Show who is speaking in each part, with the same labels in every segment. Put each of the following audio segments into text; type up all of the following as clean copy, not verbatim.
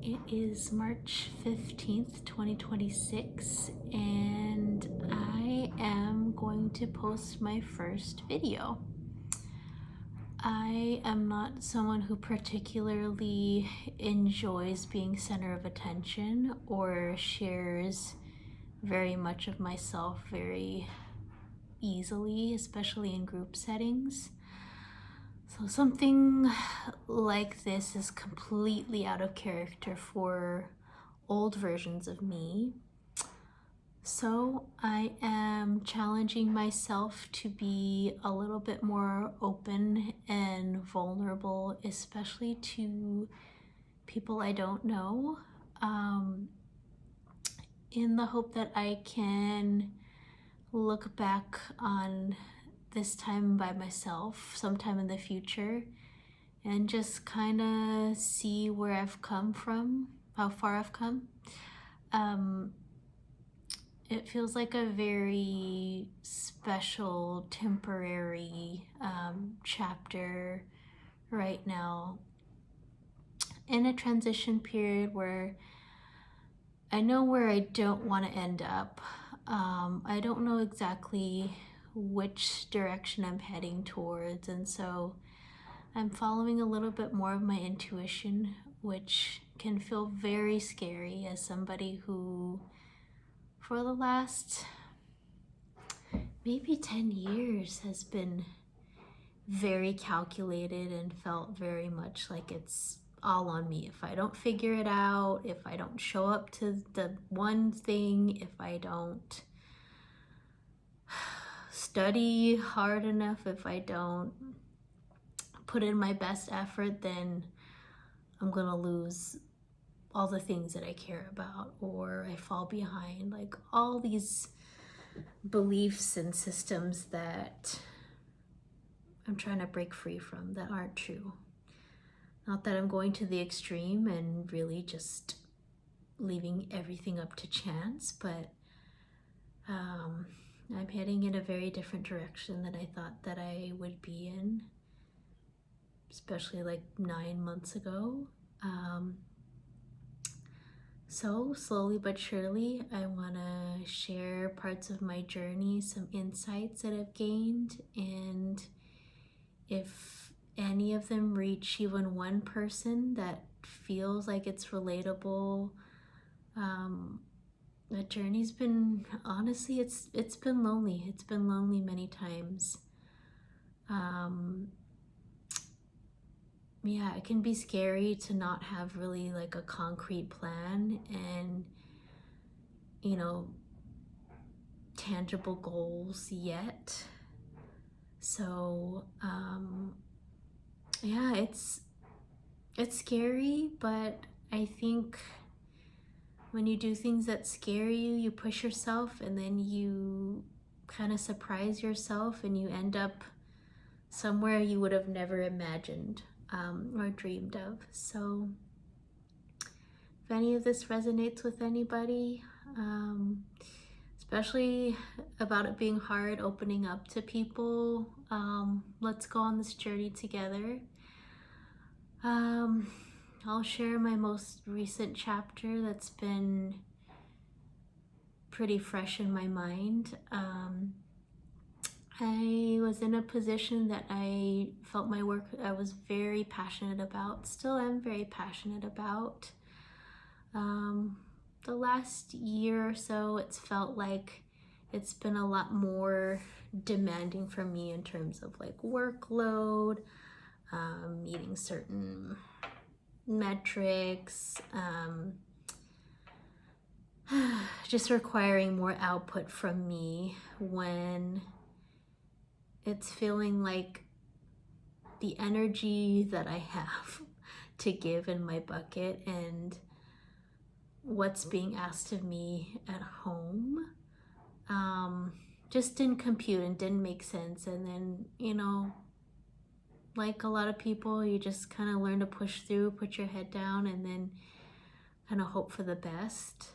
Speaker 1: It is March 15th, 2026, and I am going to post my first video. I am not someone who particularly enjoys being center of attention or shares very much of myself very easily, especially in group settings. So something like this is completely out of character for old versions of me. So I am challenging myself to be a little bit more open and vulnerable, especially to people I don't know, in the hope that I can look back on this time by myself sometime in the future and just kind of see where I've come from, how far I've come. It feels like a very special, temporary chapter right now in a transition period where I know where I don't want to end up. I don't know exactly which direction I'm heading towards, and so I'm following a little bit more of my intuition, which can feel very scary as somebody who, for the last maybe 10 years, has been very calculated and felt very much like it's all on me. If I don't figure it out, if I don't show up to the one thing, if I don't study hard enough, if I don't put in my best effort, then I'm gonna lose all the things that I care about, or I fall behind. Like all these beliefs and systems that I'm trying to break free from that aren't true. Not that I'm going to the extreme and really just leaving everything up to chance, but I'm heading in a very different direction than I thought that I would be in, especially like 9 months ago. So slowly but surely, I want to share parts of my journey, some insights that I've gained, and if any of them reach even one person that feels like it's relatable, the journey's been, honestly, it's been lonely. It's been lonely many times. Yeah, it can be scary to not have really like a concrete plan and, you know, tangible goals yet. So yeah, it's scary, but I think when you do things that scare you, you push yourself, and then you kind of surprise yourself, and you end up somewhere you would have never imagined or dreamed of. So if any of this resonates with anybody, especially about it being hard opening up to people, let's go on this journey together. I'll share my most recent chapter that's been pretty fresh in my mind. I was in a position that I felt my work I was very passionate about, still am very passionate about. The last year or so, it's felt like it's been a lot more demanding for me in terms of like workload, meeting certain metrics, just requiring more output from me when it's feeling like the energy that I have to give in my bucket and what's being asked of me at home just didn't compute and didn't make sense. And then, you know, like a lot of people, you just kind of learn to push through, put your head down, and then kind of hope for the best.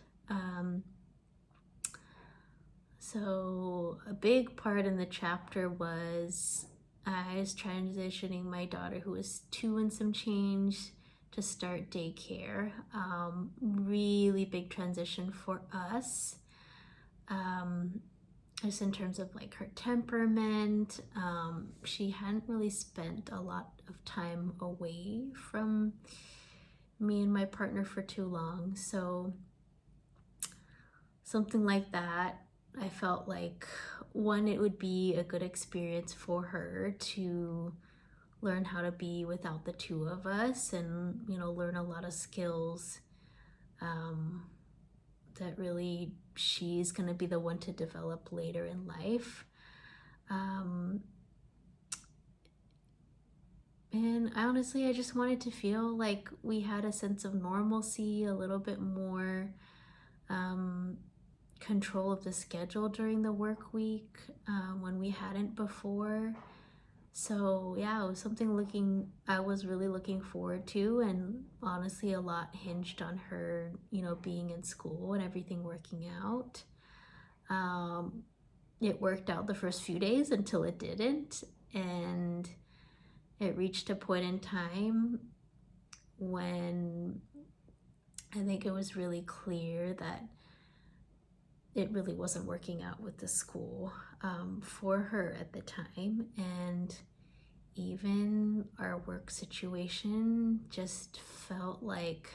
Speaker 1: So a big part in the chapter was I was transitioning my daughter, who was 2 and some change, to start daycare. Really big transition for us. Just in terms of like her temperament. She hadn't really spent a lot of time away from me and my partner for too long. So something like that, I felt like, one, it would be a good experience for her to learn how to be without the two of us and, learn a lot of skills that really she's going to be the one to develop later in life. And I just wanted to feel like we had a sense of normalcy, a little bit more control of the schedule during the work week when we hadn't before. So yeah, it was something I was really looking forward to, and honestly a lot hinged on her, being in school and everything working out. It worked out the first few days until it didn't, and it reached a point in time when I think it was really clear that it really wasn't working out with the school for her at the time. And even our work situation just felt like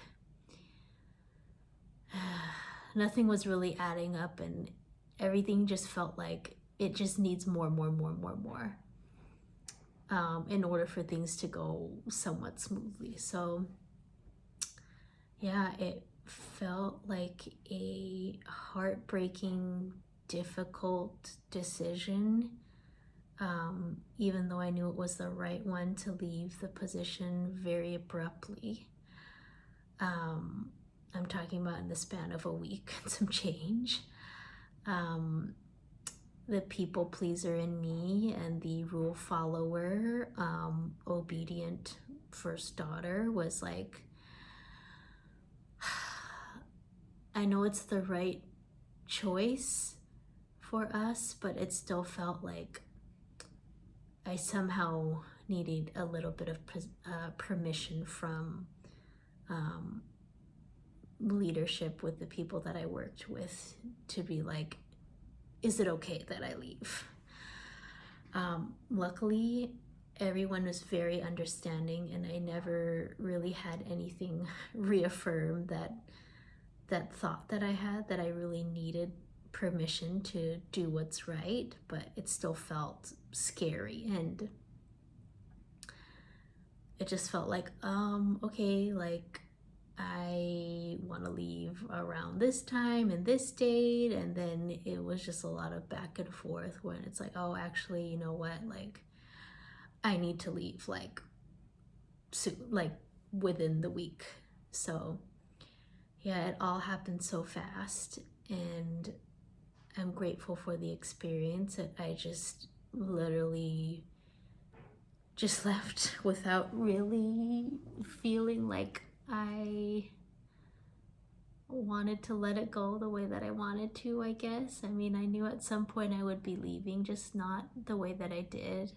Speaker 1: nothing was really adding up, and everything just felt like it just needs more in order for things to go somewhat smoothly. So yeah, it felt like a heartbreaking, difficult decision, even though I knew it was the right one to leave the position very abruptly. I'm talking about in the span of a week and some change. The people pleaser in me and the rule follower, obedient first daughter was like, I know it's the right choice for us, but it still felt like I somehow needed a little bit of permission from leadership with the people that I worked with to be like, is it okay that I leave? Luckily, everyone was very understanding, and I never really had anything reaffirm that thought that I had, that I really needed permission to do what's right, but it still felt scary, and it just felt like, okay, like I want to leave around this time and this date, and then it was just a lot of back and forth when it's like, oh, actually, you know what, like I need to leave like soon, like within the week. So yeah, it all happened so fast, and I'm grateful for the experience. I just literally just left without really feeling like I wanted to let it go the way that I wanted to, I guess. I mean, I knew at some point I would be leaving, just not the way that I did.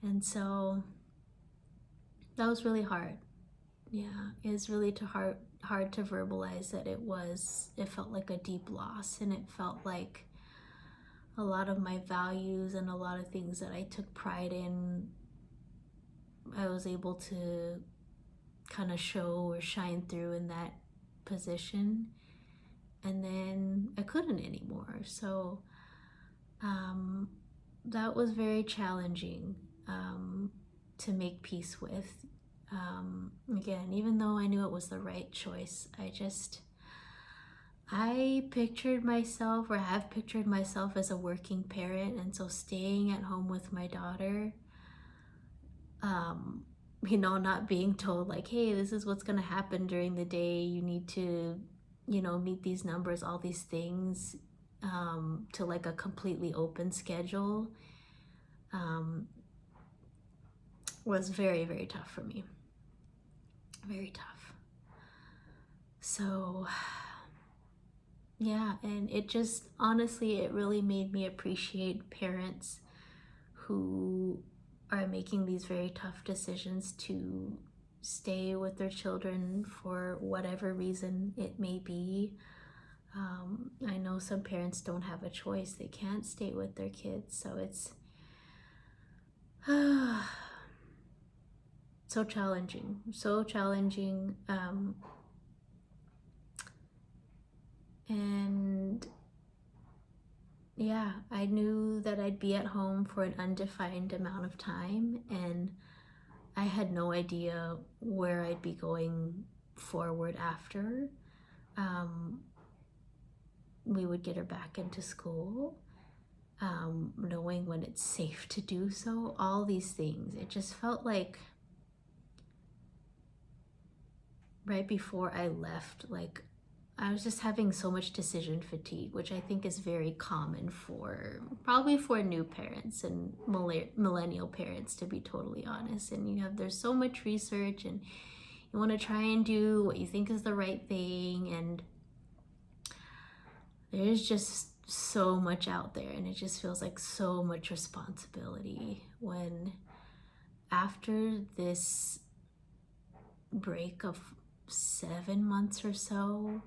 Speaker 1: And so that was really hard. Yeah, it was really hard to verbalize that it felt like a deep loss, and it felt like a lot of my values and a lot of things that I took pride in, I was able to kind of show or shine through in that position, and then I couldn't anymore. So that was very challenging to make peace with. Again, even though I knew it was the right choice, I pictured myself, or have pictured myself, as a working parent, and so staying at home with my daughter, not being told like, hey, this is what's going to happen during the day, you need to, meet these numbers, all these things, to like a completely open schedule, was very, very tough for me. Very tough. So yeah, and it just, honestly, it really made me appreciate parents who are making these very tough decisions to stay with their children for whatever reason it may be. I know some parents don't have a choice. They can't stay with their kids. So it's so challenging, so challenging. And yeah, I knew that I'd be at home for an undefined amount of time, and I had no idea where I'd be going forward after. We would get her back into school, knowing when it's safe to do so, all these things. It just felt like right before I left, like I was just having so much decision fatigue, which I think is very common probably for new parents and millennial parents, to be totally honest. And there's so much research, and you want to try and do what you think is the right thing, and there's just so much out there, and it just feels like so much responsibility when after this break of 7 months or so,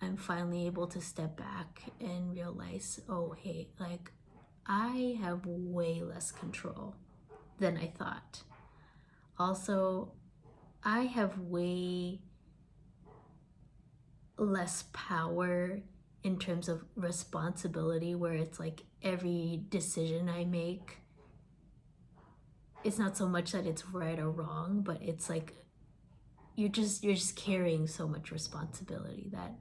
Speaker 1: I'm finally able to step back and realize, oh, hey, like I have way less control than I thought. Also, I have way less power in terms of responsibility, where it's like every decision I make, it's not so much that it's right or wrong, but it's like you're just carrying so much responsibility that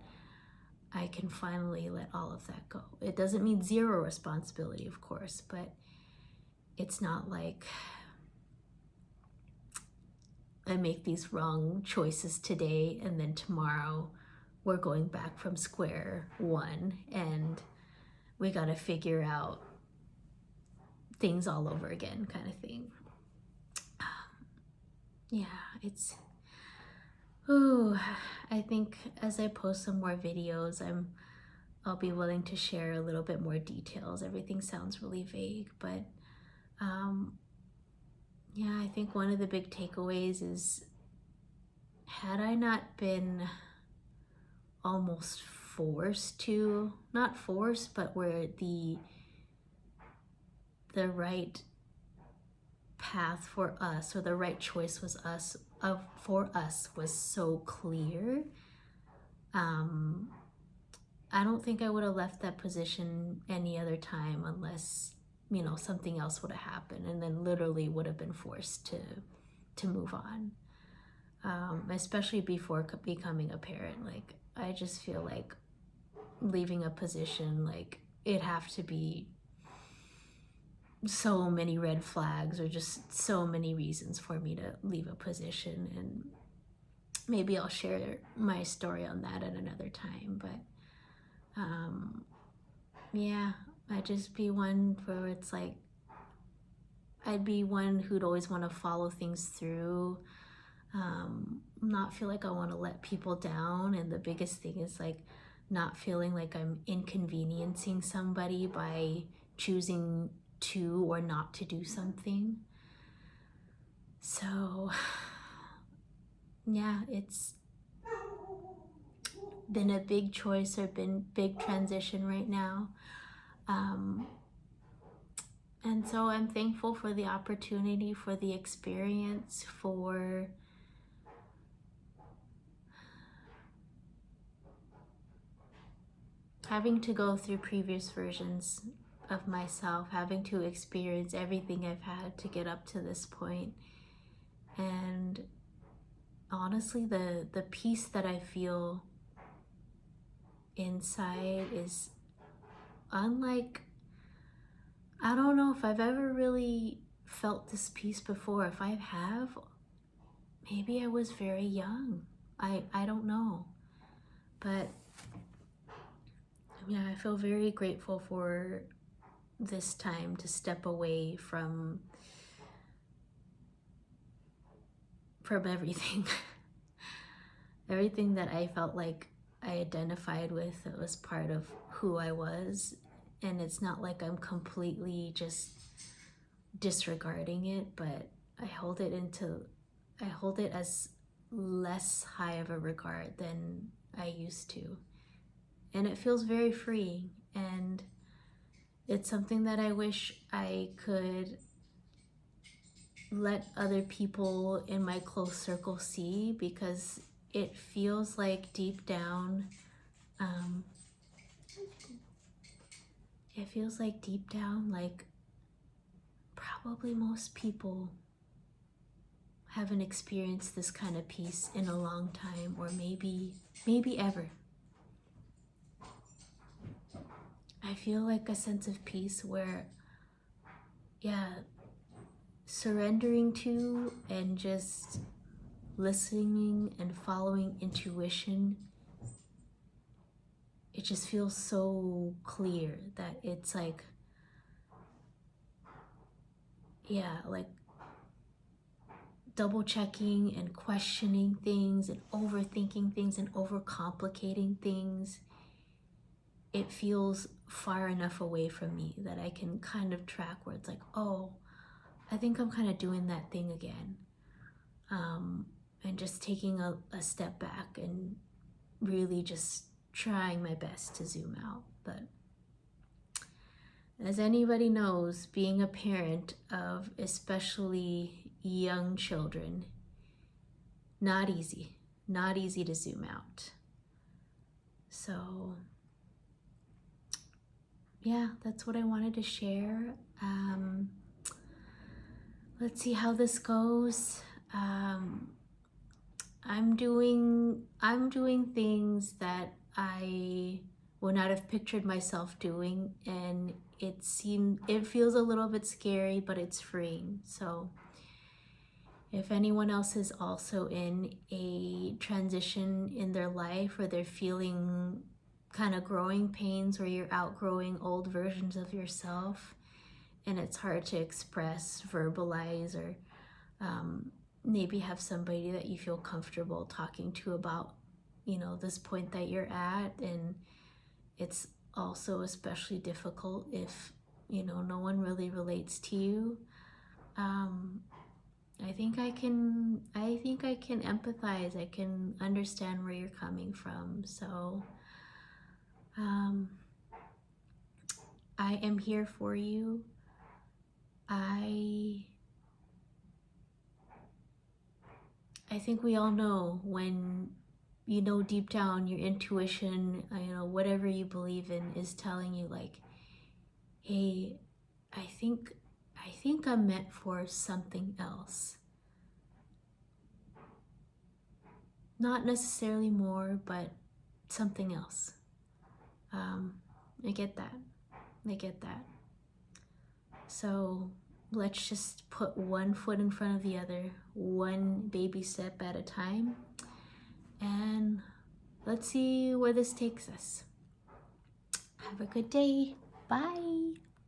Speaker 1: I can finally let all of that go. It doesn't mean zero responsibility, of course, but it's not like I make these wrong choices today and then tomorrow we're going back from square one and we got to figure out things all over again, kind of thing. Yeah, I think as I post some more videos, I'll be willing to share a little bit more details. Everything sounds really vague, but yeah, I think one of the big takeaways is, had I not been almost forced to, not forced, but where the right path for us, or the right choice was for us was so clear, I don't think I would have left that position any other time unless something else would have happened, and then literally would have been forced to move on, especially before becoming a parent. Like I just feel like leaving a position, like it'd have to be so many red flags or just so many reasons for me to leave a position. And maybe I'll share my story on that at another time, but yeah, I'd just be one where it's like I'd be one who'd always want to follow things through, not feel like I want to let people down. And the biggest thing is like not feeling like I'm inconveniencing somebody by choosing to or not to do something. So yeah, it's been a big choice, or been big transition right now. And so I'm thankful for the opportunity, for the experience, for having to go through previous versions of myself, having to experience everything I've had to get up to this point. And honestly, the peace that I feel inside is unlike, I don't know if I've ever really felt this peace before. If I have, maybe I was very young. I don't know. But yeah, I feel very grateful for this time to step away from everything. Everything that I felt like I identified with, that was part of who I was. And it's not like I'm completely just disregarding it, but I hold it into I hold it as less high of a regard than I used to. And it feels very freeing. And it's something that I wish I could let other people in my close circle see, because it feels like deep down, like probably most people haven't experienced this kind of peace in a long time, or maybe ever. I feel like a sense of peace where, yeah, surrendering to and just listening and following intuition, it just feels so clear that it's like, yeah, like double checking and questioning things and overthinking things and overcomplicating things, it feels far enough away from me that I can kind of track where it's like, oh, I think I'm kind of doing that thing again. And just taking a step back and really just trying my best to zoom out. But as anybody knows, being a parent of especially young children, not easy to zoom out. So yeah, that's what I wanted to share. Let's see how this goes. I'm doing things that I would not have pictured myself doing, and it feels a little bit scary, but it's freeing. So if anyone else is also in a transition in their life, or they're feeling kind of growing pains, or you're outgrowing old versions of yourself and it's hard to express, verbalize, or maybe have somebody that you feel comfortable talking to about, this point that you're at. And it's also especially difficult if, no one really relates to you. I think I can empathize. I can understand where you're coming from. So I am here for you. I think we all know when, deep down, your intuition, whatever you believe in, is telling you like, hey, I think I'm meant for something else. Not necessarily more, but something else. I get that. So let's just put one foot in front of the other, one baby step at a time, and let's see where this takes us. Have a good day. Bye.